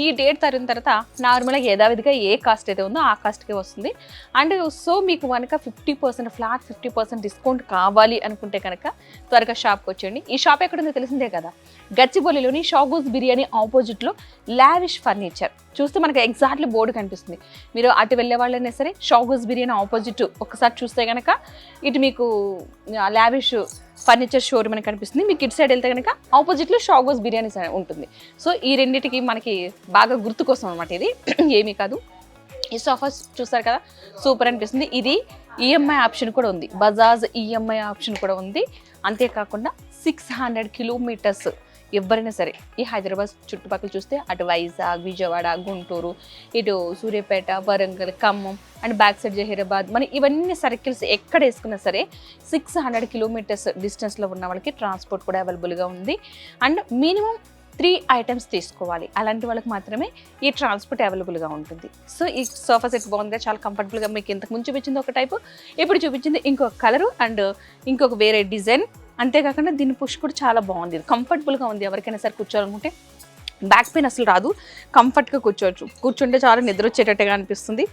ఈ డేట్ తరిన తర్వాత నార్మల్గా యథావిధిగా ఏ కాస్ట్ అయితే ఉందో ఆ కాస్ట్కే వస్తుంది. అండ్ సో మీకు కనుక 50% ఫ్లాట్ 50% డిస్కౌంట్ కావాలి అనుకుంటే కనుక త్వరగా షాప్కి వచ్చేయండి. ఈ షాప్ ఎక్కడుందో తెలిసిందే కదా, గచ్చిబౌలిలోని షాగూస్ బిర్యానీ ఆపోజిట్లో లావిష్ ఫర్నిచర్. చూస్తే మనకి ఎగ్జాక్ట్లీ బోర్డు కనిపిస్తుంది. మీరు అటు వెళ్ళే వాళ్ళైనా సరే షాగూస్ బిర్యానీ ఆపోజిట్ ఒకసారి చూస్తే కనుక ఇటు మీకు లావిష్ ఫర్నిచర్ షోరూమ్ అని కనిపిస్తుంది. మీకు ఇటు సైడ్ వెళ్తే కనుక ఆపోజిట్లో షాగోస్ బిర్యానీ ఉంటుంది. సో ఈ రెండింటికి మనకి బాగా గుర్తు కోసం అనమాట ఇది, ఏమీ కాదు. ఈ సోఫాస్ చూస్తారు కదా, సూపర్ అనిపిస్తుంది. ఇది ఈఎంఐ ఆప్షన్ కూడా ఉంది, బజాజ్ ఈఎంఐ ఆప్షన్ కూడా ఉంది. అంతేకాకుండా 600 కిలోమీటర్స్ ఎవరైనా సరే ఈ హైదరాబాద్ చుట్టుపక్కల చూస్తే అటు వైజాగ్, విజయవాడ, గుంటూరు, ఇటు Suryapet, Warangal, Khammam and back side Zaheerabad, మన ఇవన్నీ సర్కిల్స్ ఎక్కడ వేసుకున్నా సరే 600 కిలోమీటర్స్ డిస్టెన్స్లో ఉన్న వాళ్ళకి ట్రాన్స్పోర్ట్ కూడా అవైలబుల్గా ఉంది. అండ్ మినిమం 3 ఐటమ్స్ తీసుకోవాలి, అలాంటి వాళ్ళకి మాత్రమే ఈ ట్రాన్స్పోర్ట్ అవైలబుల్గా ఉంటుంది. సో ఈ సోఫా సెట్ బాగుంది, చాలా కంఫర్టబుల్గా. మీకు ఇంతకు ముందు చూపించింది ఒక టైపు, ఇప్పుడు చూపించింది ఇంకొక కలరు అండ్ ఇంకొక వేరే డిజైన్. అంతేకాకుండా దీని పుష్ కూడా చాలా బాగుంది, కంఫర్టబుల్గా ఉంది. ఎవరికైనా సరే కూర్చోాలనుకుంటే బ్యాక్ పెయిన్ అసలు రాదు, కంఫర్ట్గా కూర్చోవచ్చు. కూర్చుంటే చాలా నిద్ర వచ్చేటట్టుగా అనిపిస్తుంది.